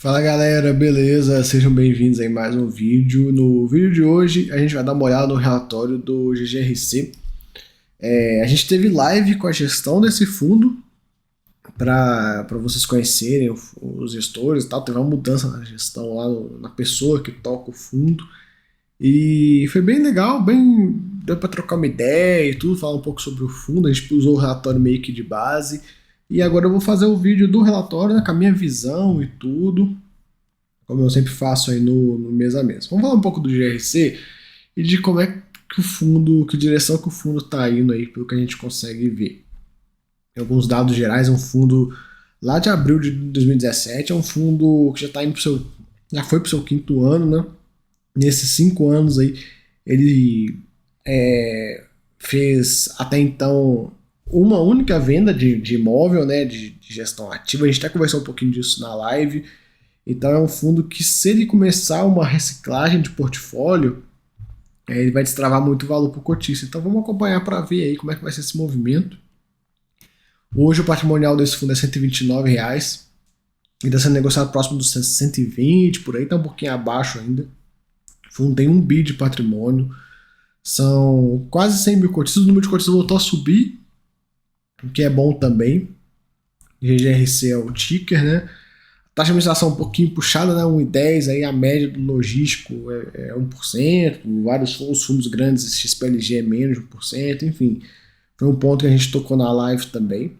Fala galera, beleza? Sejam bem-vindos a mais um vídeo. No vídeo de hoje a gente vai dar uma olhada no relatório do GGRC. A gente teve live com a gestão desse fundo para vocês conhecerem os gestores e tal. Teve uma mudança na gestão lá na pessoa que toca o fundo e foi bem legal, deu para trocar uma ideia e tudo, falar um pouco sobre o fundo. A gente usou o relatório meio que de base. E agora eu vou fazer o vídeo do relatório, né, com a minha visão e tudo, como eu sempre faço aí no mês a mês. Vamos falar um pouco do GRC e de como é que o fundo, que direção que o fundo está indo aí, pelo que a gente consegue ver. Em alguns dados gerais, é um fundo lá de abril de 2017, é um fundo que já está indo já foi para o seu quinto ano, né? Nesses 5 anos aí, ele fez até então uma única venda de imóvel, né, de gestão ativa. A gente até conversou um pouquinho disso na live. Então é um fundo que, se ele começar uma reciclagem de portfólio, ele vai destravar muito valor para o cotista. Então vamos acompanhar para ver aí como é que vai ser esse movimento. Hoje o patrimonial desse fundo é R$129 e está sendo negociado próximo dos 120, por aí, está um pouquinho abaixo ainda. O fundo tem 1 bi de patrimônio, são quase 100 mil cotistas. O número de cotistas voltou a subir, o que é bom também. GGRC é o ticker, né? Taxa de administração um pouquinho puxada, né? 1,10, aí a média do logístico é 1%, vários os fundos grandes, XPLG é menos de 1%, enfim. Foi um ponto que a gente tocou na live também.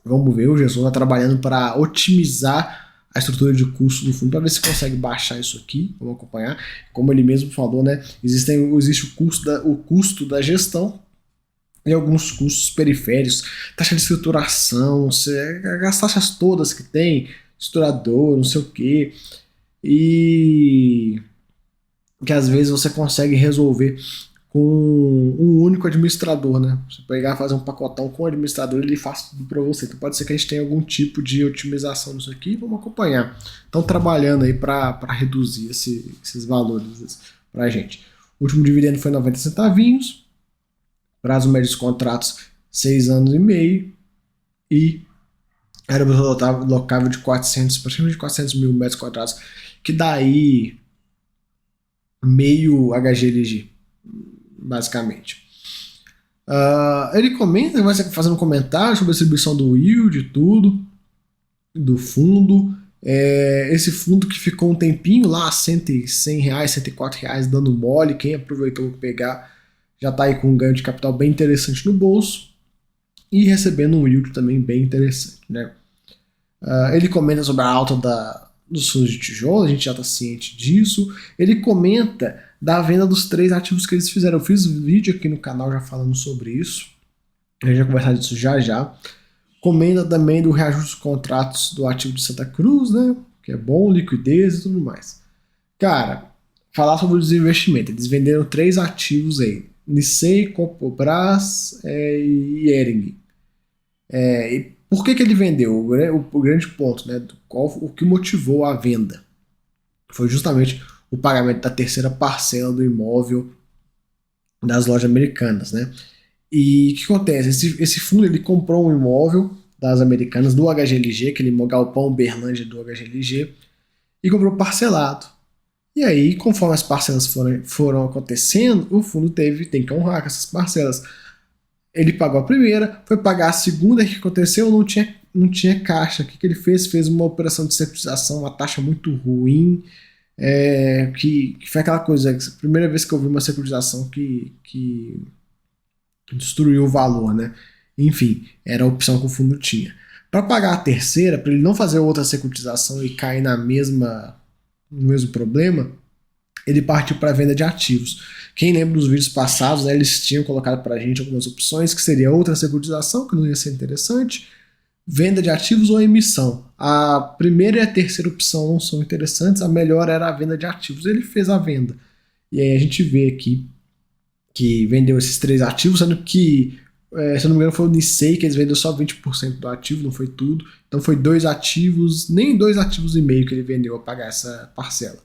Vamos ver, o Jesus está trabalhando para otimizar a estrutura de custo do fundo, para ver se consegue baixar isso aqui. Vamos acompanhar. Como ele mesmo falou, né? Existe o custo da gestão e alguns custos periféricos, taxa de escrituração, as taxas todas que tem, estruturador, não sei o que, e que às vezes você consegue resolver com um único administrador, né? Você pegar, fazer um pacotão com o administrador, ele faz tudo para você. Então pode ser que a gente tenha algum tipo de otimização nisso aqui, vamos acompanhar. Estão trabalhando aí para reduzir esses valores para a gente. O último dividendo foi 90 centavinhos, prazo médio dos contratos 6 anos e meio, e área locável de 400, praticamente 400 mil metros quadrados, que dá aí meio HGLG, basicamente. Ele comenta, vai fazendo um comentário sobre a distribuição do yield e tudo, do fundo. Esse fundo que ficou um tempinho lá, R$100, R$104, dando mole. Quem aproveitou para pegar já está aí com um ganho de capital bem interessante no bolso e recebendo um yield também bem interessante, né? Ele comenta sobre a alta dos fundos de tijolo, a gente já está ciente disso. Ele comenta da venda dos 3 ativos que eles fizeram. Eu fiz vídeo aqui no canal já falando sobre isso, a gente vai conversar disso já. Comenta também do reajuste dos contratos do ativo de Santa Cruz, né? Que é bom, liquidez e tudo mais. Cara, falar sobre o desinvestimento. Eles venderam 3 ativos aí: Nicei, Compobras e Hering. E por que ele vendeu? O grande ponto, né? O que motivou a venda foi justamente o pagamento da terceira parcela do imóvel das lojas americanas, né? E o que acontece? Esse fundo ele comprou um imóvel das americanas, do HGLG, aquele galpão Berlândia do HGLG, e comprou parcelado. E aí, conforme as parcelas foram acontecendo, o fundo tem que honrar com essas parcelas. Ele pagou a primeira, foi pagar a segunda. Que aconteceu? Não tinha caixa. O que ele fez? Fez uma operação de securitização, uma taxa muito ruim, que foi aquela coisa, a primeira vez que eu vi uma securitização que destruiu o valor, né? Enfim, era a opção que o fundo tinha. Para pagar a terceira, para ele não fazer outra securitização e cair no mesmo problema, ele partiu para a venda de ativos. Quem lembra dos vídeos passados, né, eles tinham colocado para a gente algumas opções, que seria outra securitização, que não ia ser interessante, venda de ativos ou emissão. A primeira e a terceira opção não são interessantes, a melhor era a venda de ativos. Ele fez a venda. E aí a gente vê aqui que vendeu esses 3 ativos, sendo que, se eu não me engano, foi o Nicei que eles venderam só 20% do ativo, não foi tudo. Então foi 2 ativos, nem 2 ativos e meio que ele vendeu a pagar essa parcela.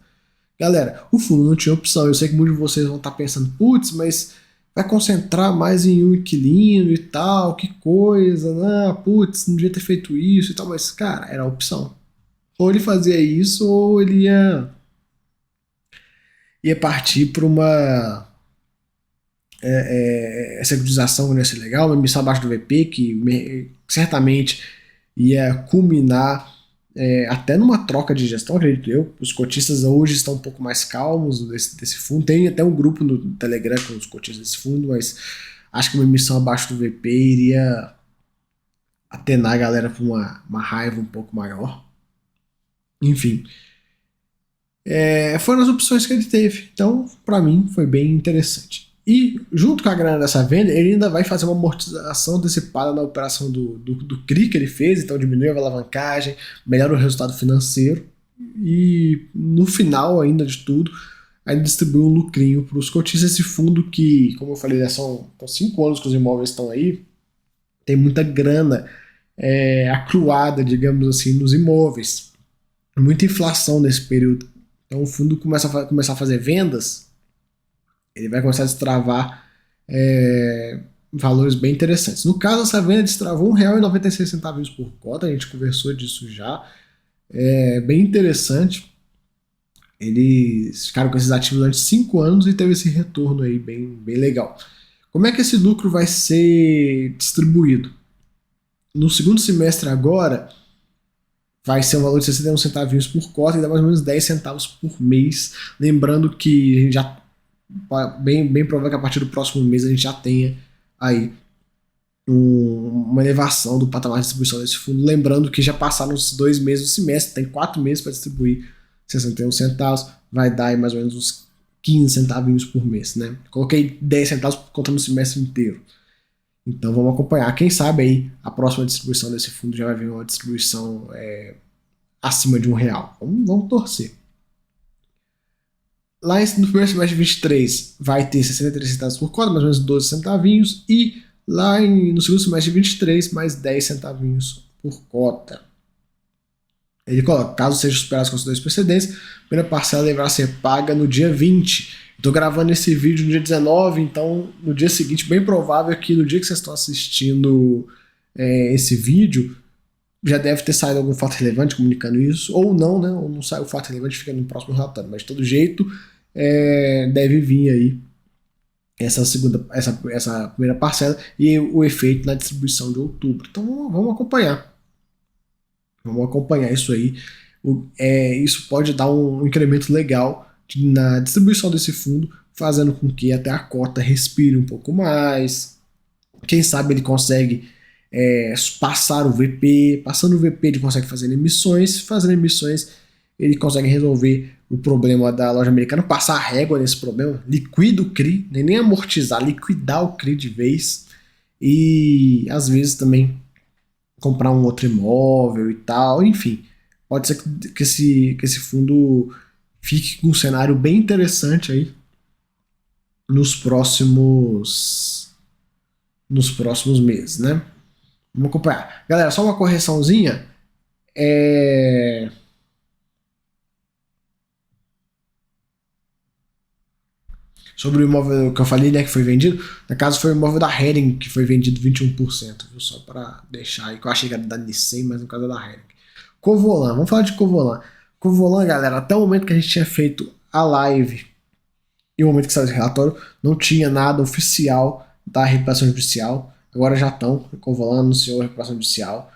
Galera, o fundo não tinha opção. Eu sei que muitos de vocês vão estar pensando, putz, mas vai concentrar mais em um inquilino e tal, que coisa, né? Putz, não devia ter feito isso e tal, mas, cara, era a opção. Ou ele fazia isso, ou ele ia partir para uma securitização, que ia ser legal, uma emissão abaixo do VP, que certamente ia culminar até numa troca de gestão, acredito eu. Os cotistas hoje estão um pouco mais calmos desse fundo. Tem até um grupo no Telegram com os cotistas desse fundo, mas acho que uma emissão abaixo do VP iria atenar a galera para uma raiva um pouco maior. Enfim, foram as opções que ele teve. Então, para mim, foi bem interessante. E, junto com a grana dessa venda, ele ainda vai fazer uma amortização antecipada na operação do CRI que ele fez, então diminui a alavancagem, melhora o resultado financeiro e, no final ainda de tudo, ainda distribui um lucrinho para os cotistas. Esse fundo que, como eu falei, são 5 anos que os imóveis estão aí, tem muita grana acruada, digamos assim, nos imóveis. Muita inflação nesse período. Então o fundo começar a fazer vendas, ele vai começar a destravar valores bem interessantes. No caso, essa venda destravou R$1,96 por cota, a gente conversou disso já. É bem interessante. Eles ficaram com esses ativos durante 5 anos e teve esse retorno aí bem legal. Como é que esse lucro vai ser distribuído? No segundo semestre agora, vai ser um valor de 61 centavinhos por cota e dá mais ou menos 10 centavos por mês. Lembrando que a gente já bem provável que a partir do próximo mês a gente já tenha aí uma elevação do patamar de distribuição desse fundo. Lembrando que já passaram os 2 meses do semestre, tem 4 meses para distribuir 61 centavos, vai dar aí mais ou menos uns 15 centavinhos por mês, né? Coloquei 10 centavos contando o semestre inteiro. Então vamos acompanhar. Quem sabe aí a próxima distribuição desse fundo já vai vir uma distribuição acima de R$1. Vamos torcer. Lá no primeiro semestre de 23 vai ter 63 centavos por cota, mais ou menos 12 centavinhos. E lá no segundo semestre de 23, mais 10 centavinhos por cota. Ele coloca, caso seja superado as condições precedentes, a primeira parcela deverá ser paga no dia 20. Estou gravando esse vídeo no dia 19, então no dia seguinte, bem provável que no dia que vocês estão assistindo esse vídeo, já deve ter saído algum fato relevante comunicando isso, ou não, né? Ou não sai o fato relevante, fica no próximo relatório. Mas de todo jeito, deve vir aí essa primeira parcela e o efeito na distribuição de outubro. Então vamos acompanhar. Vamos acompanhar isso aí. Isso pode dar um incremento legal na distribuição desse fundo, fazendo com que até a cota respire um pouco mais. Quem sabe ele consegue passar o VP. Passando o VP ele consegue fazer emissões. Fazendo emissões ele consegue resolver o problema da loja americana, passar a régua nesse problema, liquida o CRI, nem amortizar, liquidar o CRI de vez. E às vezes também comprar um outro imóvel e tal, enfim. Pode ser que esse fundo fique com um cenário bem interessante aí nos próximos meses, né? Vamos acompanhar. Galera, só uma correçãozinha. Sobre o imóvel que eu falei, né, que foi vendido. No caso, foi o imóvel da Hering, que foi vendido 21%, viu? Só para deixar aí, que eu achei que era da Nissen, mas no caso é da Hering. Covolan, vamos falar de Covolan. Covolan, galera, até o momento que a gente tinha feito a live e o momento que saiu esse relatório, não tinha nada oficial da recuperação judicial. Agora já estão. O Covolan anunciou a recuperação judicial.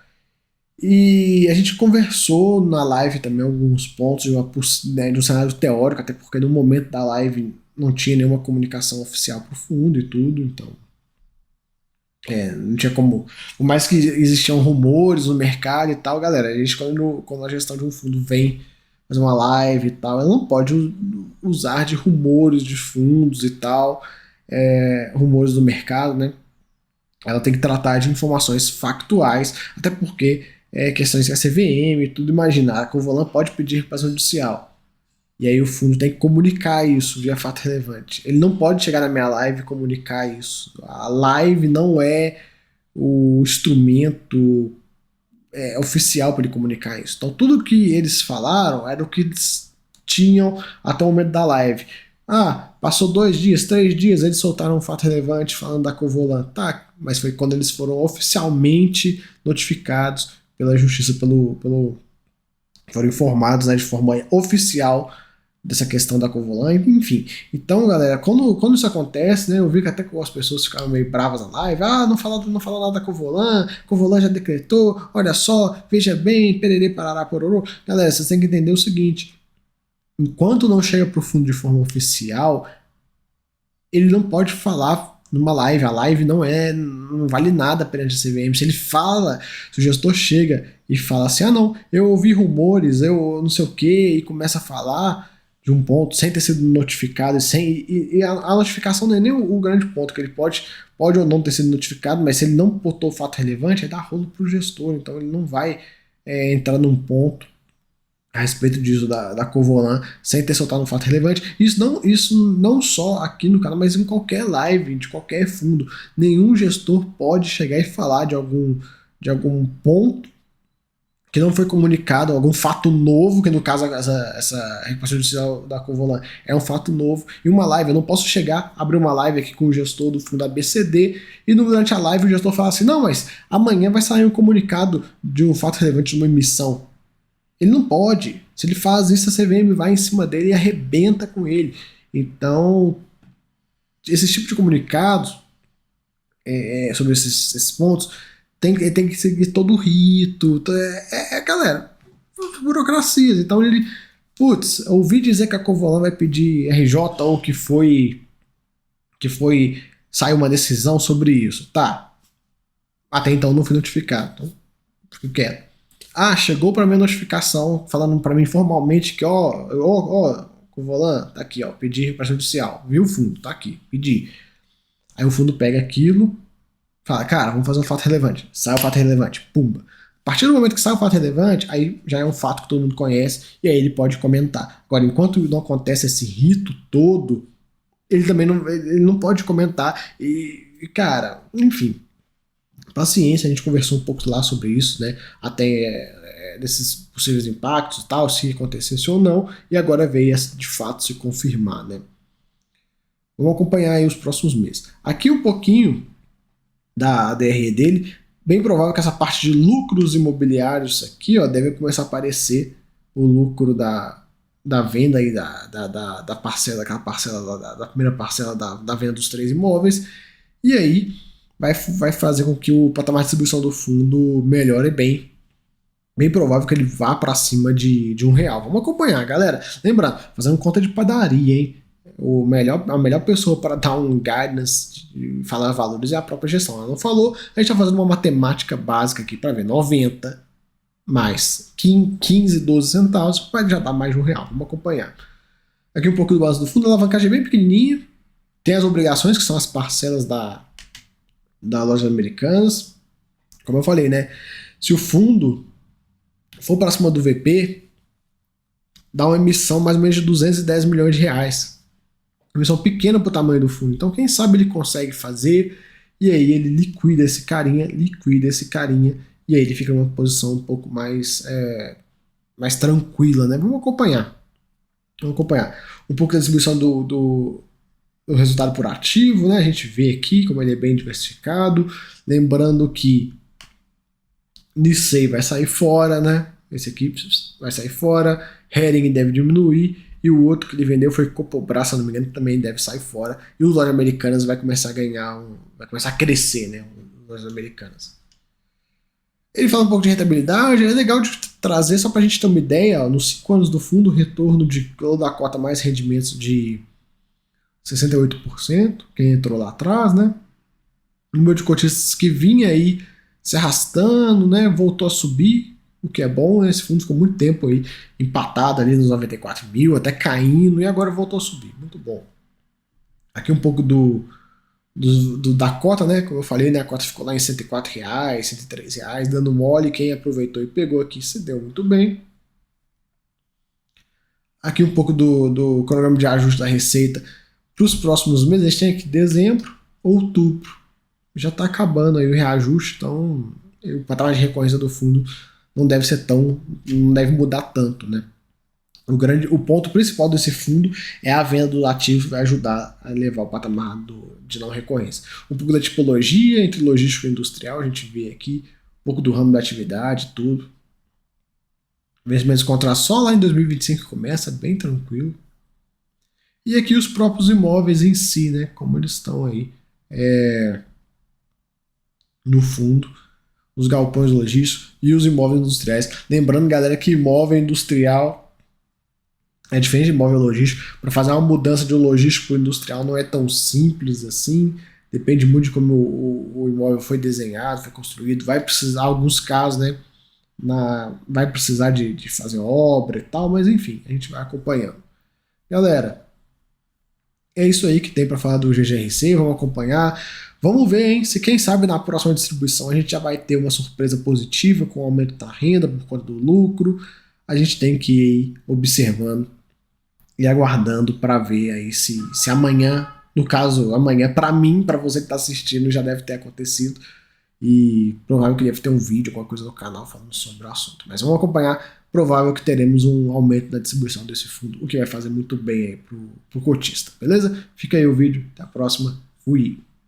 E a gente conversou na live também alguns pontos de um cenário teórico, até porque no momento da live não tinha nenhuma comunicação oficial para o fundo e tudo, então não tinha como. Por mais que existiam rumores no mercado e tal, galera, a gente quando a gestão de um fundo vem fazer uma live e tal, ela não pode usar de rumores de fundos e tal, rumores do mercado, né? Ela tem que tratar de informações factuais, até porque questões que a CVM e tudo, imaginar, a Covolan pode pedir recuperação judicial. E aí o fundo tem que comunicar isso via fato relevante. Ele não pode chegar na minha live e comunicar isso. A live não é o instrumento oficial para ele comunicar isso. Então tudo que eles falaram era o que eles tinham até o momento da live. Passou 2 dias, 3 dias, eles soltaram um fato relevante falando da Covolan. Tá, mas foi quando eles foram oficialmente notificados pela justiça, pelo foram informados, né, de forma oficial dessa questão da Covolan, enfim. Então, galera, quando isso acontece, né, eu vi que até as pessoas ficaram meio bravas na live, não fala nada da Covolan já decretou, olha só, veja bem, pererê, parará, pororô. Galera, vocês têm que entender o seguinte, enquanto não chega pro fundo de forma oficial, ele não pode falar numa live. A live não vale nada perante a CVM. Se ele fala, se o gestor chega e fala assim, não, eu ouvi rumores, eu não sei o que, e começa a falar de um ponto sem ter sido notificado, e a notificação não é nem o grande ponto, que ele pode ou não ter sido notificado, mas se ele não botou o fato relevante, aí dá rolo pro gestor, então ele não vai entrar num ponto a respeito disso da Covolan, sem ter soltado um fato relevante. Isso não só aqui no canal, mas em qualquer live, de qualquer fundo. Nenhum gestor pode chegar e falar de algum ponto que não foi comunicado, algum fato novo, que no caso essa recuperação judicial da Covolan é um fato novo, e uma live, eu não posso chegar, abrir uma live aqui com o gestor do fundo ABCD, e durante a live o gestor fala assim, não, mas amanhã vai sair um comunicado de um fato relevante de uma emissão. Ele não pode. Se ele faz isso, a CVM vai em cima dele e arrebenta com ele. Então, esse tipo de comunicados sobre esses pontos tem que seguir todo o rito. Galera, burocracias. Então ele, ouvi dizer que a Covolan vai pedir RJ ou que saiu uma decisão sobre isso. Tá. Até então não fui notificado. Então, fico quieto. Chegou para mim a notificação falando para mim formalmente que, Covolan, tá aqui, pedi recuperação judicial. Viu o fundo? Tá aqui, pedi. Aí o fundo pega aquilo, fala, cara, vamos fazer um fato relevante. Sai o fato relevante, pumba. A partir do momento que sai o fato relevante, aí já é um fato que todo mundo conhece e aí ele pode comentar. Agora, enquanto não acontece esse rito todo, ele também não pode comentar cara, enfim. Paciência, a gente conversou um pouco lá sobre isso, né? Até desses possíveis impactos e tal, se acontecesse ou não, e agora veio de fato se confirmar, né? Vamos acompanhar aí os próximos meses. Aqui um pouquinho da DRE dele, bem provável que essa parte de lucros imobiliários aqui, deve começar a aparecer o lucro da venda aí da parcela, aquela parcela da primeira parcela da venda dos 3 imóveis, e aí vai fazer com que o patamar de distribuição do fundo melhore bem. Bem provável que ele vá para cima de R$1. Vamos acompanhar, galera. Lembrando, fazendo conta de padaria, hein? A melhor pessoa para dar um guidance e falar valores é a própria gestão. Ela não falou, a gente está fazendo uma matemática básica aqui para ver. 90 mais 15, 12 centavos vai já dar mais de R$1. Vamos acompanhar. Aqui um pouco do base do fundo, a alavancagem é bem pequenininha. Tem as obrigações, que são as parcelas da lojas americanas. Como eu falei, né? Se o fundo for para cima do VP, dá uma emissão mais ou menos de R$210 milhões. Uma emissão pequena para o tamanho do fundo. Então, quem sabe ele consegue fazer, e aí ele liquida esse carinha, e aí ele fica numa posição um pouco mais tranquila, né? Vamos acompanhar. Um pouco da distribuição do resultado por ativo, né? A gente vê aqui como ele é bem diversificado. Lembrando que Nissei vai sair fora, né? Esse aqui vai sair fora. Hering deve diminuir. E o outro que ele vendeu foi Copobras, se não me engano, também deve sair fora. E os lojas americanas vai começar a vai começar a crescer, né? Os lojas americanas. Ele fala um pouco de rentabilidade, é legal de trazer só para a gente ter uma ideia. Nos 5 anos do fundo, o retorno da cota mais rendimentos de 68%, quem entrou lá atrás, né? O número de cotistas que vinha aí se arrastando, né? Voltou a subir, o que é bom, né? Esse fundo ficou muito tempo aí empatado ali nos 94 mil, até caindo, e agora voltou a subir. Muito bom. Aqui um pouco da cota, né? Como eu falei, né? A cota ficou lá em R$104, R$103, dando mole. Quem aproveitou e pegou aqui se deu muito bem. Aqui um pouco do cronograma de ajuste da receita para os próximos meses. A gente tem aqui dezembro, outubro. Já está acabando aí o reajuste, então o patamar de recorrência do fundo não deve mudar tanto, né? O ponto principal desse fundo é a venda do ativo, que vai ajudar a levar o patamar de não recorrência. Um pouco da tipologia, entre logístico e industrial, a gente vê aqui, um pouco do ramo da atividade, tudo. Investimentos contra só lá em 2025 começa, bem tranquilo. E aqui os próprios imóveis em si, né? Como eles estão aí no fundo, os galpões logísticos e os imóveis industriais. Lembrando, galera, que imóvel industrial é diferente de imóvel logístico. Para fazer uma mudança de um logístico para o industrial não é tão simples assim. Depende muito de como o imóvel foi desenhado, foi construído. Vai precisar, em alguns casos, né? Vai precisar de fazer obra e tal, mas enfim, a gente vai acompanhando. Galera, é isso aí que tem para falar do GGRC, vamos acompanhar. Vamos ver, hein, se quem sabe na próxima distribuição a gente já vai ter uma surpresa positiva com o aumento da renda por conta do lucro. A gente tem que ir observando e aguardando para ver aí se amanhã, no caso, amanhã para mim, para você que está assistindo, já deve ter acontecido. E provável que deve ter um vídeo, alguma coisa no canal falando sobre o assunto. Mas vamos acompanhar. Provável que teremos um aumento da distribuição desse fundo, o que vai fazer muito bem aí pro cotista, beleza? Fica aí o vídeo. Até a próxima. Fui!